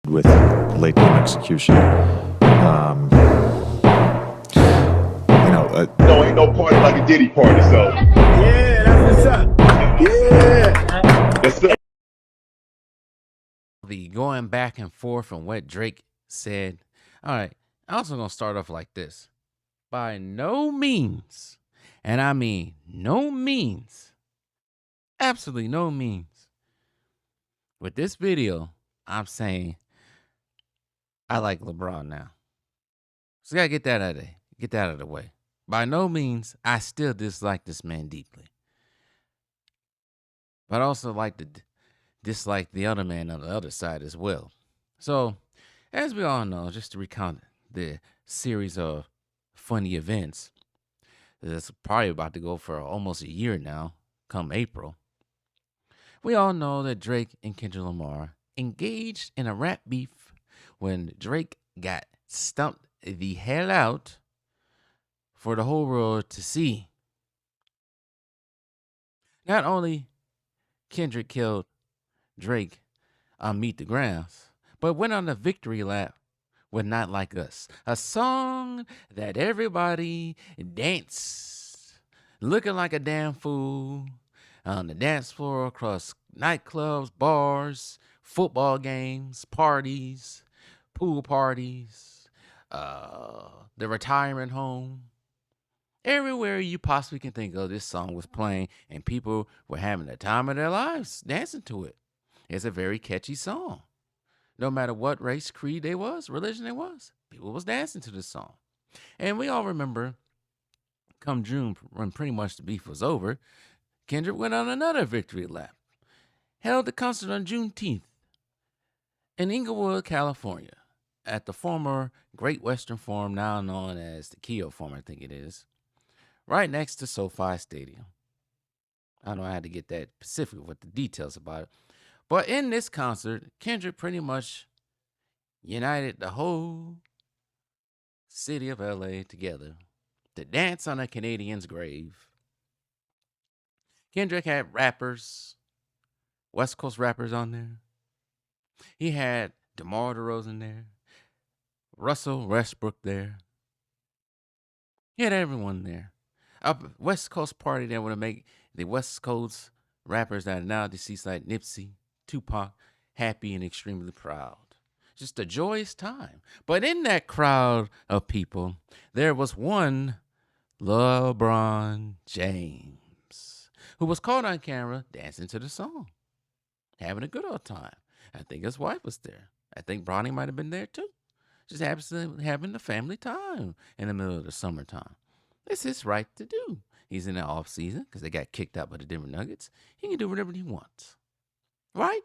with late game execution. No, ain't no party like a Diddy party, so. Yeah, that's what's up. Yeah. Yes, sir. The going back and forth on what Drake said. All right, I'm also going to start off like this. By no means, and I mean no means, absolutely no means, with this video, I'm saying I like LeBron now. So gotta get that out of the way. By no means, I still dislike this man deeply. But I also dislike the other man on the other side as well. So, as we all know, just to recount the series of funny events that's probably about to go for almost a year now, come April. We all know that Drake and Kendrick Lamar engaged in a rap beef when Drake got stumped the hell out for the whole world to see. Not only Kendrick killed Drake on Meet the Grounds, but went on a victory lap with Not Like Us, a song that everybody danced, looking like a damn fool on the dance floor across nightclubs, bars, football games, parties, pool parties, the retirement home. Everywhere you possibly can think of, this song was playing, and people were having the time of their lives dancing to it. It's a very catchy song. No matter what race, creed they was, religion they was, people was dancing to this song. And we all remember, come June, when pretty much the beef was over, Kendrick went on another victory lap. Held the concert on Juneteenth in Inglewood, California, at the former Great Western Forum, now known as the Keogh Forum, I think it is, right next to SoFi Stadium. I don't know how to get that specific with the details about it. But in this concert, Kendrick pretty much united the whole city of LA together to dance on a Canadian's grave. Kendrick had rappers, West Coast rappers on there. He had DeMar DeRozan there, Russell Westbrook there. He had everyone there. A West Coast party that would make the West Coast rappers that are now deceased like Nipsey, Tupac, happy and extremely proud. Just a joyous time. But in that crowd of people, there was one LeBron James who was caught on camera dancing to the song, having a good old time. I think his wife was there. I think Bronny might have been there too. Just absolutely having a family time in the middle of the summertime. It's his right to do. He's in the off season because they got kicked out by the Denver Nuggets. He can do whatever he wants. Right?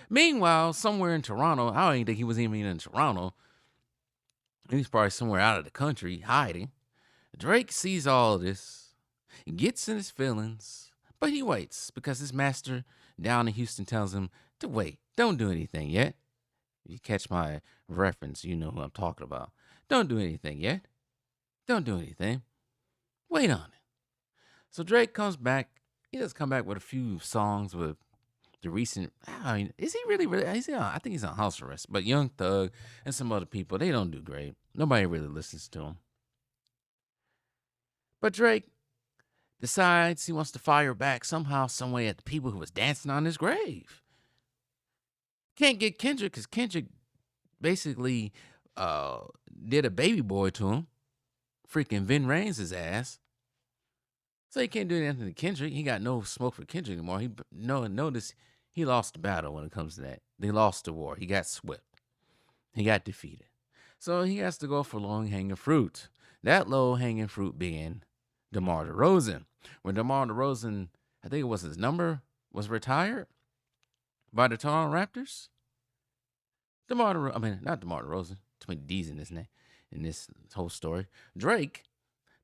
Meanwhile, somewhere in Toronto, I don't even think he was even in Toronto. He's probably somewhere out of the country hiding. Drake sees all of this, gets in his feelings, but he waits because his master down in Houston tells him to wait. Don't do anything yet. If you catch my reference, you know who I'm talking about. Don't do anything yet. Don't do anything. Wait on it. So Drake comes back. He does come back with a few songs with the recent. I mean, is he really? I think he's on house arrest. But Young Thug and some other people, they don't do great. Nobody really listens to him. But Drake decides he wants to fire back somehow, some way at the people who was dancing on his grave. Can't get Kendrick because Kendrick basically did a baby boy to him. Freaking Vin Rains his ass. So he can't do anything to Kendrick. He got no smoke for Kendrick anymore. Notice he lost the battle when it comes to that. They lost the war. He got swept. He got defeated. So he has to go for low-hanging fruit. That low-hanging fruit being DeMar DeRozan. When DeMar DeRozan, I think it was his number, was retired by the Toronto Raptors. Not DeMar DeRozan. Too many D's in this name, in this whole story. Drake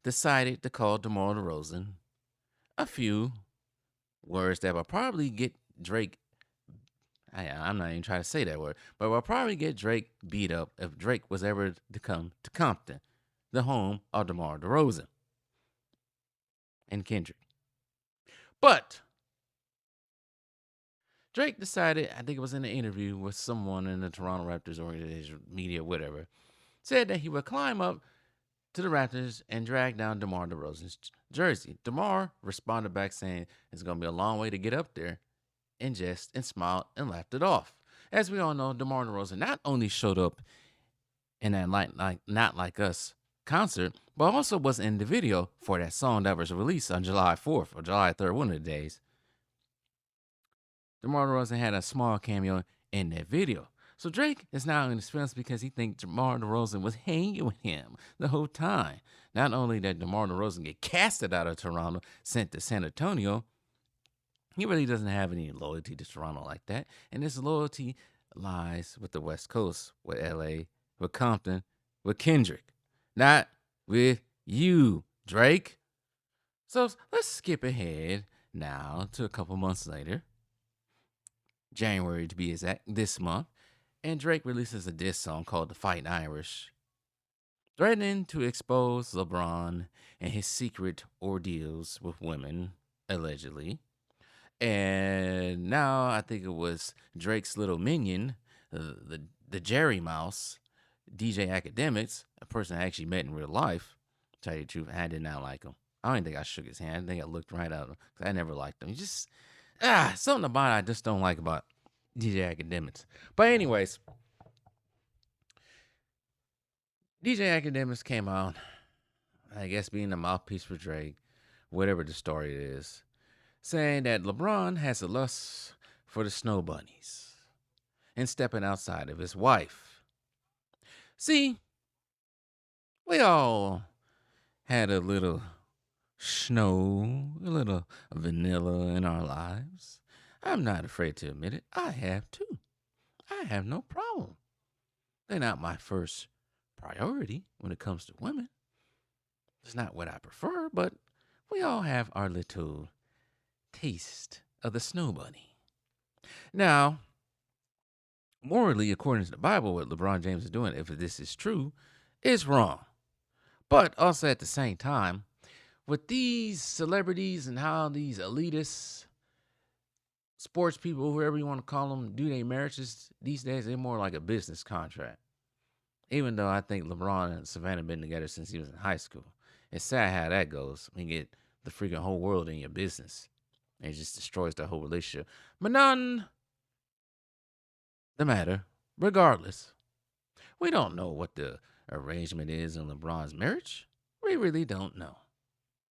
decided to call DeMar DeRozan a few words that will probably get Drake. I'm not even trying to say that word, but will probably get Drake beat up if Drake was ever to come to Compton, the home of DeMar DeRozan and Kendrick. But Drake decided, I think it was in an interview with someone in the Toronto Raptors organization, media, whatever, said that he would climb up to the Raptors and drag down DeMar DeRozan's jersey. DeMar responded back saying it's going to be a long way to get up there, and jest and smiled and laughed it off. As we all know, DeMar DeRozan not only showed up in that Not Like Us concert, but also was in the video for that song that was released on July 4th or July 3rd, one of the days. DeMar DeRozan had a small cameo in that video. So Drake is now in his feelings because he thinks DeMar DeRozan was hanging with him the whole time. Not only did DeMar DeRozan get casted out of Toronto, sent to San Antonio, he really doesn't have any loyalty to Toronto like that. And his loyalty lies with the West Coast, with LA, with Compton, with Kendrick. Not with you, Drake. So let's skip ahead now to a couple months later. January to be exact, this month. And Drake releases a diss song called The Fighting Irish, threatening to expose LeBron and his secret ordeals with women, allegedly. And now I think it was Drake's little minion, the Jerry Mouse, DJ Academics, a person I actually met in real life. To tell you the truth, I did not like him. I don't even think I shook his hand. I think I looked right at him because I never liked him. He just, something about it I just don't like about DJ Academics. But anyways, DJ Academics came out, I guess being the mouthpiece for Drake, whatever the story is, saying that LeBron has a lust for the snow bunnies and stepping outside of his wife. See, we all had a little snow, a little vanilla in our lives. I'm not afraid to admit it. I have too. I have no problem. They're not my first priority when it comes to women. It's not what I prefer, but we all have our little taste of the snow bunny. Now, morally, according to the Bible, what LeBron James is doing, if this is true, is wrong. But also at the same time, with these celebrities and how these elitists, sports people, whoever you want to call them, do their marriages these days, they're more like a business contract. Even though I think LeBron and Savannah been together since he was in high school. It's sad how that goes. You get the freaking whole world in your business. It just destroys the whole relationship. But none the matter. Regardless, we don't know what the arrangement is in LeBron's marriage. We really don't know.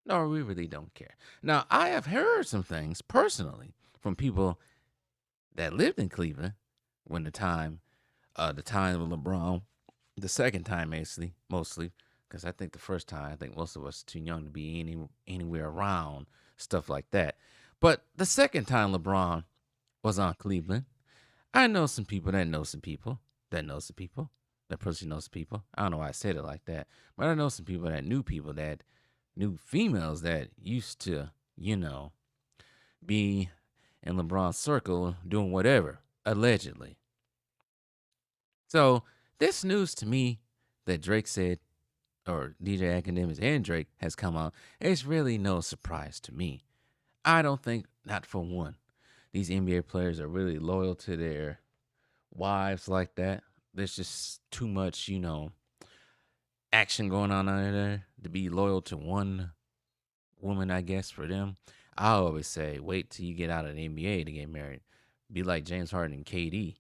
Nor we really don't care. Now, I have heard some things personally from people that lived in Cleveland when the time of LeBron, the second time mostly, because I think the first time, I think most of us too young to be anywhere around stuff like that. But the second time LeBron was on Cleveland, I know some people that know some people that know some people that personally knows people. I don't know why I said it like that, but I know some people that knew females that used to, be in LeBron's circle doing whatever, allegedly. So this news to me that Drake said, or DJ Academics and Drake has come out, it's really no surprise to me. I don't think, not for one, these NBA players are really loyal to their wives like that. There's just too much, action going on under there to be loyal to one woman, I guess, for them. I always say, wait till you get out of the NBA to get married. Be like James Harden and KD.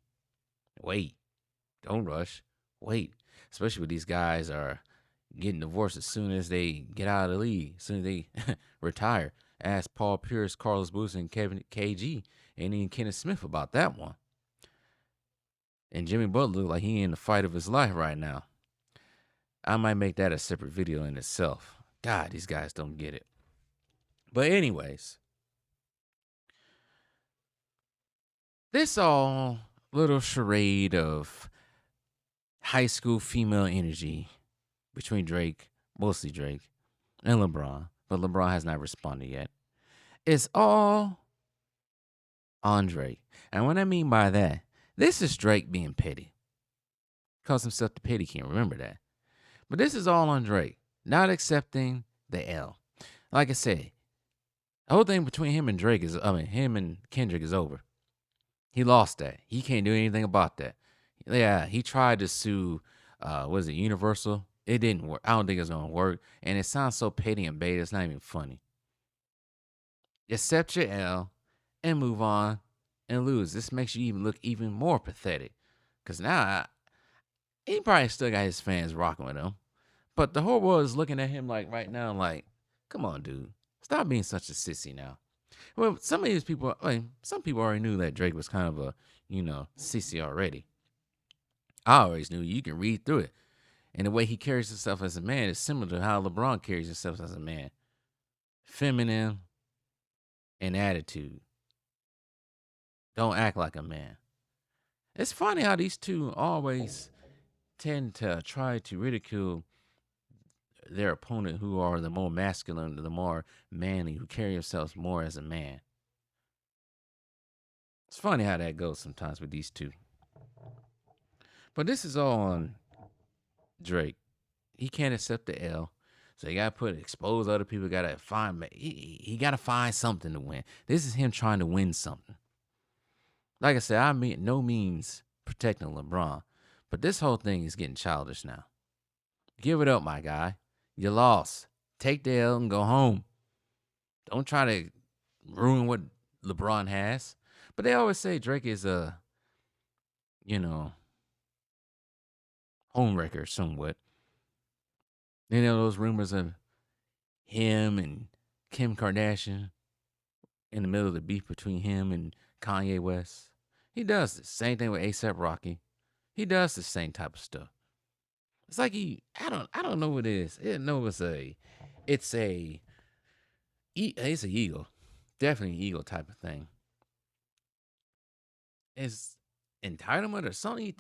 Wait. Don't rush. Wait. Especially when these guys are getting divorced as soon as they get out of the league, as soon as they retire. Ask Paul Pierce, Carlos Boozer, and Kevin KG, and even Kenneth Smith about that one. And Jimmy Butler look like he in the fight of his life right now. I might make that a separate video in itself. God, these guys don't get it. But anyways, this all little charade of high school female energy between Drake, mostly Drake, and LeBron, but LeBron has not responded yet. It's all on Drake. And what I mean by that, this is Drake being petty. Calls himself the petty king, remember that. But this is all on Drake, not accepting the L. Like I said, the whole thing between him and Kendrick is over. He lost that. He can't do anything about that. Yeah, he tried to sue, was it Universal? It didn't work. I don't think it's gonna work. And it sounds so petty and bait. It's not even funny. Accept your L and move on and lose. This makes you even look even more pathetic. Cause now he probably still got his fans rocking with him. But the whole world is looking at him like right now, like, come on, dude. Stop being such a sissy now. Well, some of these people, some people already knew that Drake was kind of a, sissy already. I always knew. You can read through it. And the way he carries himself as a man is similar to how LeBron carries himself as a man. Feminine and attitude. Don't act like a man. It's funny how these two always tend to try to ridicule their opponent who are the more masculine, the more manly, who carry themselves more as a man. It's funny how that goes sometimes with these two. But this is all on Drake. He can't accept the L. So you gotta expose other people, gotta find he gotta find something to win. This is him trying to win something. Like I said, I mean no means protecting LeBron. But this whole thing is getting childish now. Give it up, my guy. You lost. Take the L and go home. Don't try to ruin what LeBron has. But they always say Drake is a, homewrecker somewhat. Those rumors of him and Kim Kardashian in the middle of the beef between him and Kanye West. He does the same thing with A$AP Rocky. He does the same type of stuff. It's like I don't know what it is. It's an ego. Definitely an ego type of thing. It's entitlement or something.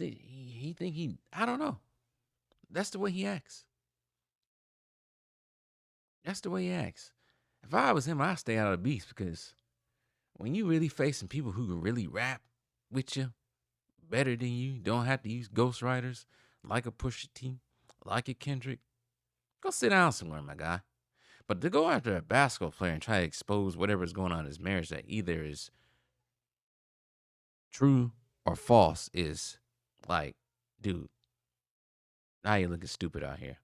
I don't know. That's the way he acts. That's the way he acts. If I was him, I'd stay out of the beef because when you really facing people who can really rap with you better than you, don't have to use ghostwriters like a Pusha T, like a Kendrick, go sit down somewhere, my guy. But to go after a basketball player and try to expose whatever's going on in his marriage that either is true or false is like, dude, now you're looking stupid out here.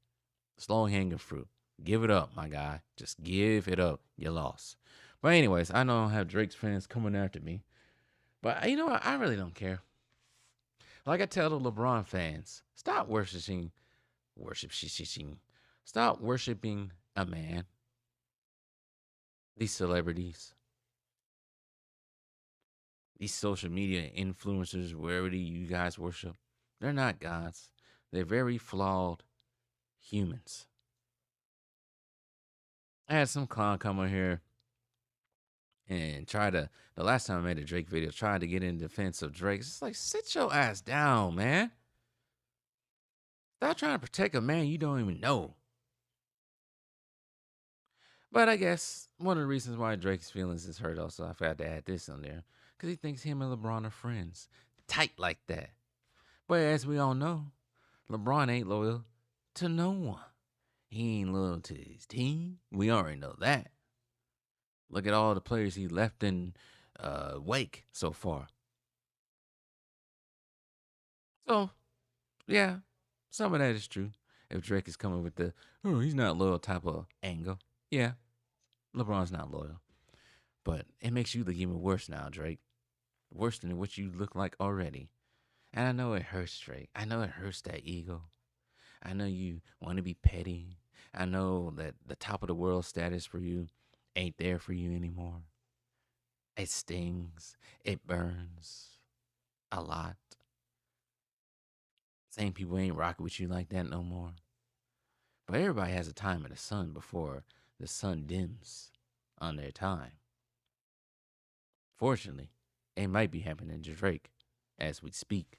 Slow hanging fruit. Give it up, my guy. Just give it up. You lost. But anyways, I know I don't have Drake's fans coming after me. But you know what? I really don't care. Like I tell the LeBron fans, stop worshiping a man. These celebrities. These social media influencers, wherever you guys worship, they're not gods. They're very flawed humans. I had some clown come on here and the last time I made a Drake video, tried to get in defense of Drake. It's like, sit your ass down, man. Stop trying to protect a man you don't even know. But I guess one of the reasons why Drake's feelings is hurt also, I forgot to add this on there, because he thinks him and LeBron are friends. Tight like that. But as we all know, LeBron ain't loyal to no one. He ain't loyal to his team. We already know that. Look at all the players he left in wake so far. So, yeah, some of that is true. If Drake is coming with he's not loyal type of angle. Yeah, LeBron's not loyal. But it makes you look even worse now, Drake. Worse than what you look like already. And I know it hurts, Drake. I know it hurts that ego. I know you want to be petty. I know that the top of the world status for you ain't there for you anymore. It stings. It burns a lot. Same people ain't rocking with you like that no more. But everybody has a time in the sun before the sun dims on their time. Fortunately, it might be happening to Drake as we speak.